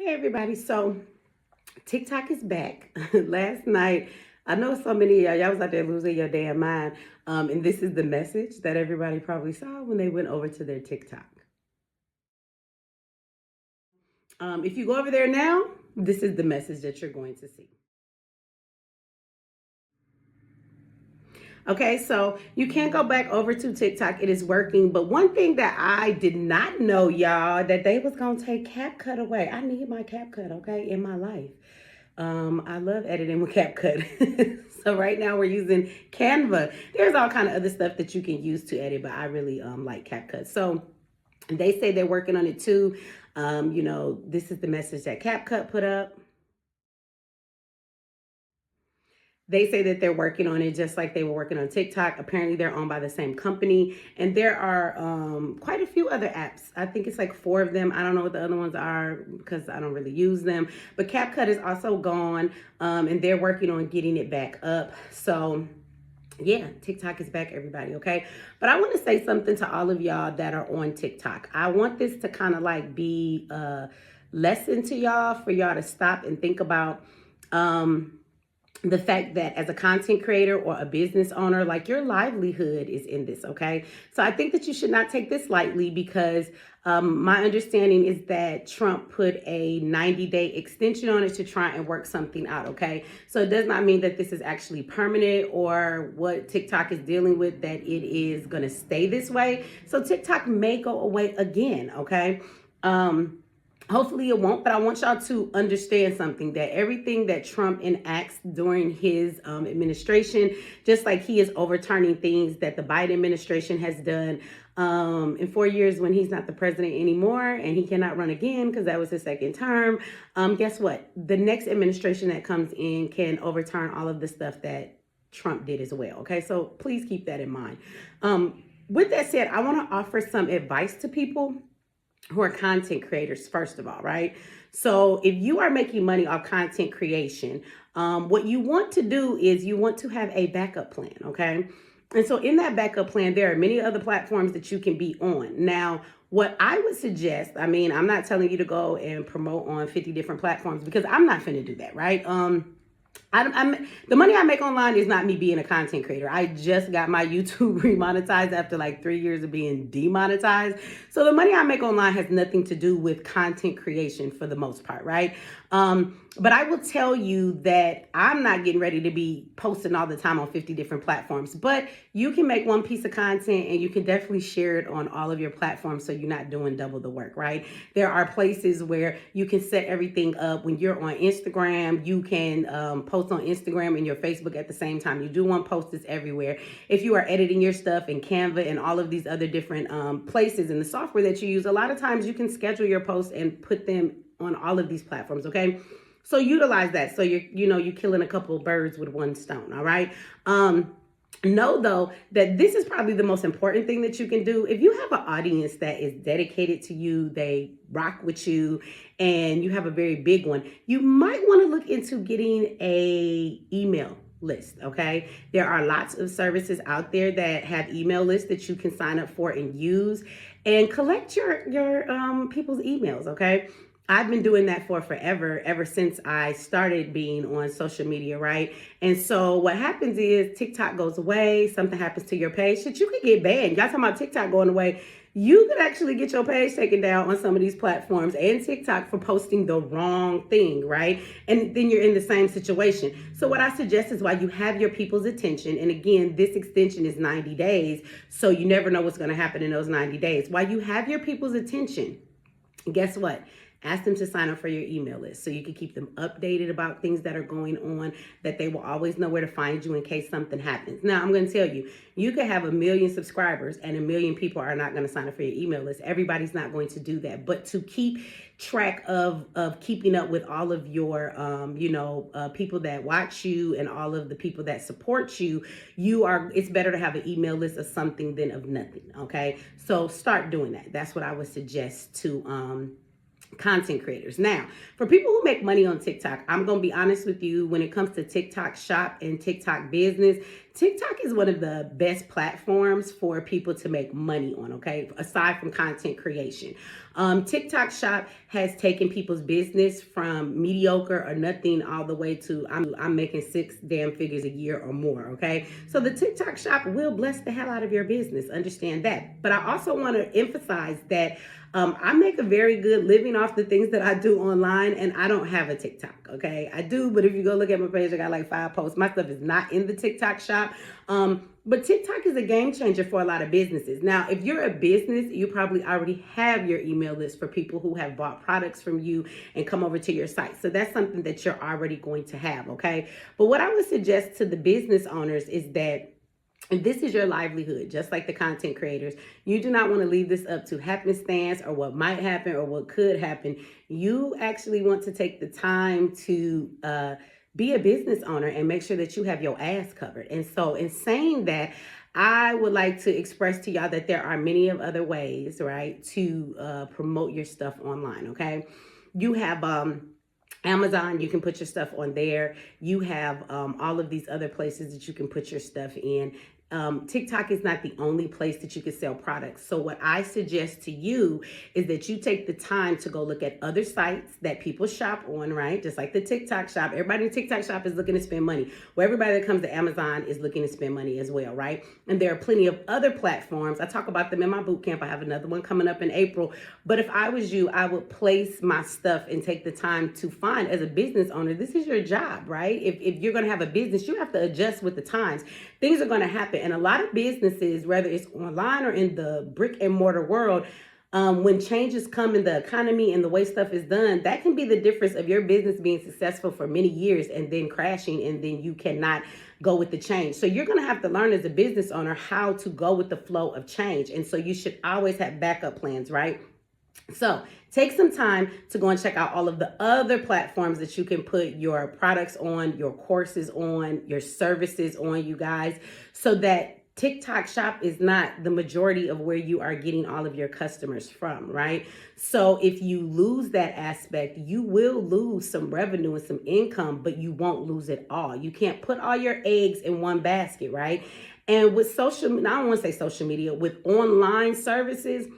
Hey everybody, so TikTok is back. Last night, I know so many of y'all was out there losing your damn mind. And this is the message that everybody probably saw when they went over to their TikTok. If you go over there now, this is the message that you're going to see. Okay, so you can't go back over to TikTok. It is working. But one thing that I did not know, y'all, that they was gonna take CapCut away. I need my CapCut, okay, in my life. I love editing with CapCut. So right now we're using Canva. There's all kind of other stuff that you can use to edit, but I really like CapCut. So they say they're working on it too. This is the message that CapCut put up. They say that they're working on it just like they were working on TikTok. Apparently, they're owned by the same company. And there are quite a few other apps. I think it's like 4 of them. I don't know what the other ones are because I don't really use them. But CapCut is also gone, and they're working on getting it back up. So, yeah, TikTok is back, everybody, okay? But I want to say something to all of y'all that are on TikTok. I want this to kind of like be a lesson to y'all, for y'all to stop and think about the fact that as a content creator or a business owner, like, your livelihood is in this, okay? So I think that you should not take this lightly, because my understanding is that Trump put a 90-day extension on it to try and work something out, okay? So it does not mean that this is actually permanent, or what TikTok is dealing with, that it is gonna stay this way. So TikTok may go away again, okay? Hopefully it won't, but I want y'all to understand something, that everything that Trump enacts during his administration, just like he is overturning things that the Biden administration has done in 4 years when he's not the president anymore and he cannot run again because that was his second term. Guess what? The next administration that comes in can overturn all of the stuff that Trump did as well. Okay, so please keep that in mind. With that said, I want to offer some advice to people who are content creators, first of all, right? So if you are making money off content creation, what you want to do is you want to have a backup plan, okay? And so in that backup plan, there are many other platforms that you can be on. Now, what I would suggest, I mean, I'm not telling you to go and promote on 50 different platforms, because I'm not finna do that, right? The money I make online is not me being a content creator. I just got my YouTube remonetized after like 3 years of being demonetized. So the money I make online has nothing to do with content creation for the most part, right? But I will tell you that I'm not getting ready to be posting all the time on 50 different platforms. But you can make one piece of content and you can definitely share it on all of your platforms, so you're not doing double the work, right? There are places where you can set everything up. When you're on Instagram, you can post on Instagram and your Facebook at the same time. You do want posts everywhere. If you are editing your stuff in Canva and all of these other different places in the software that you use, a lot of times you can schedule your posts and put them on all of these platforms, okay? So utilize that. So you're killing a couple of birds with one stone, all right? Know though that this is probably the most important thing that you can do. If you have an audience that is dedicated to you, they rock with you, and you have a very big one, you might want to look into getting a email list, okay? There are lots of services out there that have email lists that you can sign up for and use, and collect your people's emails, okay? I've been doing that for forever, ever since I started being on social media, right? And so what happens is TikTok goes away, something happens to your page, shit, you could get banned. Y'all talking about TikTok going away. You could actually get your page taken down on some of these platforms and TikTok for posting the wrong thing, right? And then you're in the same situation. So what I suggest is, while you have your people's attention, and again, this extension is 90 days, so you never know what's going to happen in those 90 days. While you have your people's attention, guess what? Ask them to sign up for your email list so you can keep them updated about things that are going on, that they will always know where to find you in case something happens. Now, I'm going to tell you, you could have 1 million subscribers and 1 million people are not going to sign up for your email list. Everybody's not going to do that. But to keep track of keeping up with all of your, people that watch you and all of the people that support you, it's better to have an email list of something than of nothing, okay? So start doing that. That's what I would suggest to content creators. Now, for people who make money on TikTok, I'm going to be honest with you, when it comes to TikTok shop and TikTok business, TikTok is one of the best platforms for people to make money on, okay? Aside from content creation. TikTok shop has taken people's business from mediocre or nothing all the way to I'm making 6 damn figures a year or more, okay? So the TikTok shop will bless the hell out of your business. Understand that. But I also want to emphasize that I make a very good living off the things that I do online, and I don't have a TikTok, okay? I do, but if you go look at my page, I got like 5 posts. My stuff is not in the TikTok shop. But TikTok is a game changer for a lot of businesses. Now, if you're a business, you probably already have your email list for people who have bought products from you and come over to your site. So that's something that you're already going to have, okay? But what I would suggest to the business owners is that if this is your livelihood, just like the content creators, you do not want to leave this up to happenstance or what might happen or what could happen. You actually want to take the time to be a business owner and make sure that you have your ass covered. And so in saying that, I would like to express to y'all that there are many of other ways, right, to promote your stuff online, okay? You have Amazon, you can put your stuff on there. You have all of these other places that you can put your stuff in. TikTok is not the only place that you can sell products. So what I suggest to you is that you take the time to go look at other sites that people shop on, right? Just like the TikTok shop. Everybody in the TikTok shop is looking to spend money. Well, everybody that comes to Amazon is looking to spend money as well, right? And there are plenty of other platforms. I talk about them in my boot camp. I have another one coming up in April. But if I was you, I would place my stuff and take the time to find, as a business owner, this is your job, right? If you're going to have a business, you have to adjust with the times. Things are going to happen. And a lot of businesses, whether it's online or in the brick and mortar world, when changes come in the economy and the way stuff is done, that can be the difference of your business being successful for many years and then crashing, and then you cannot go with the change. So you're going to have to learn as a business owner how to go with the flow of change. And so you should always have backup plans, right? So take some time to go and check out all of the other platforms that you can put your products on, your courses on, your services on, you guys, so that TikTok shop is not the majority of where you are getting all of your customers from, right? So if you lose that aspect, you will lose some revenue and some income, but you won't lose it all. You can't put all your eggs in one basket, right? And with I don't want to say social media, with online services,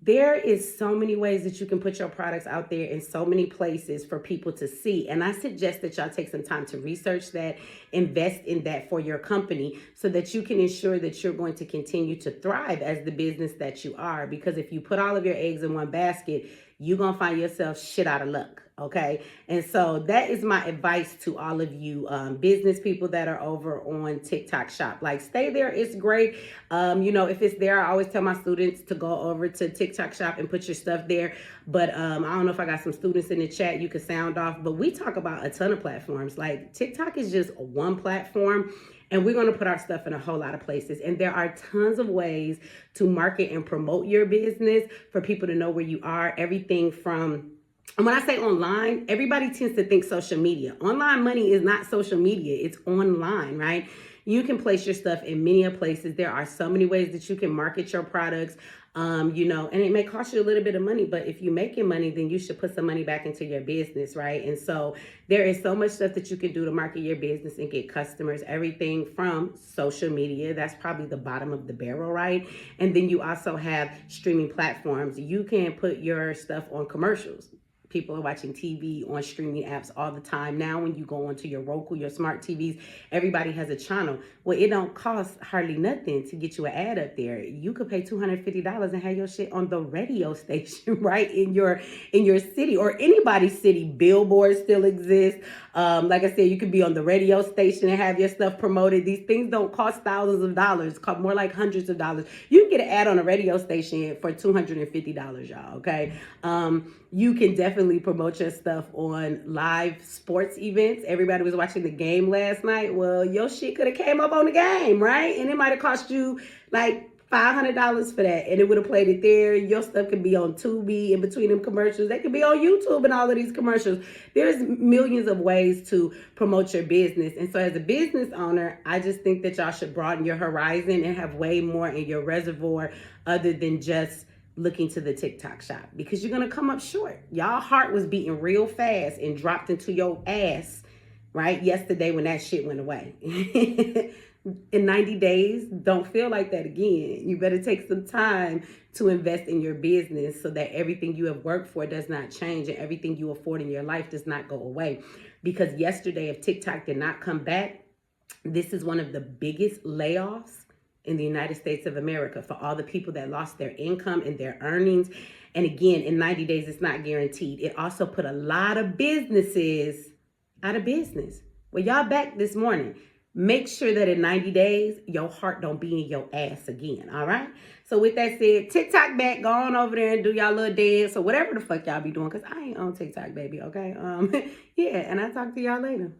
there is so many ways that you can put your products out there in so many places for people to see. And I suggest that y'all take some time to research that, invest in that for your company so that you can ensure that you're going to continue to thrive as the business that you are. Because if you put all of your eggs in one basket, you're going to find yourself shit out of luck. Okay. And so that is my advice to all of you business people that are over on TikTok shop. Like, stay there. It's great. If it's there, I always tell my students to go over to TikTok shop and put your stuff there. But I don't know if I got some students in the chat you can sound off, but we talk about a ton of platforms. Like, TikTok is just one platform. And we're going to put our stuff in a whole lot of places. And there are tons of ways to market and promote your business for people to know where you are. Everything from, and when I say online, everybody tends to think social media. Online money is not social media. It's online, right? You can place your stuff in many places. There are so many ways that you can market your products, and it may cost you a little bit of money, but if you're making money, then you should put some money back into your business, right? And so there is so much stuff that you can do to market your business and get customers, everything from social media. That's probably the bottom of the barrel, right? And then you also have streaming platforms. You can put your stuff on commercials. People are watching TV on streaming apps all the time. Now, when you go onto your Roku, your smart TVs, everybody has a channel. Well, it don't cost hardly nothing to get you an ad up there. You could pay $250 and have your shit on the radio station, right? In your city or anybody's city. Billboards still exist. Like I said, you could be on the radio station and have your stuff promoted. These things don't cost thousands of dollars, cost more like hundreds of dollars. You can get an ad on a radio station for $250, y'all, okay? You can definitely promote your stuff on live sports events. Everybody was watching the game last night. Well, your shit could have came up on the game, right? And it might have cost you like $500 for that, and it would have played it there. Your stuff could be on Tubi in between them commercials. They could be on YouTube and all of these commercials. There's millions of ways to promote your business. And so as a business owner, I just think that y'all should broaden your horizon and have way more in your reservoir other than just looking to the TikTok shop, because you're going to come up short. Y'all heart was beating real fast and dropped into your ass, right? Yesterday when that shit went away. In 90 days, don't feel like that again. You better take some time to invest in your business so that everything you have worked for does not change and everything you afford in your life does not go away. Because yesterday, if TikTok did not come back, this is one of the biggest layoffs in the United States of America for all the people that lost their income and their earnings. And again, in 90 days, it's not guaranteed. It also put a lot of businesses out of business. Well, y'all back this morning. Make sure that in 90 days, your heart don't be in your ass again, all right? So with that said, TikTok back, go on over there and do y'all little dance or whatever the fuck y'all be doing, because I ain't on TikTok, baby, okay? Yeah, and I'll talk to y'all later.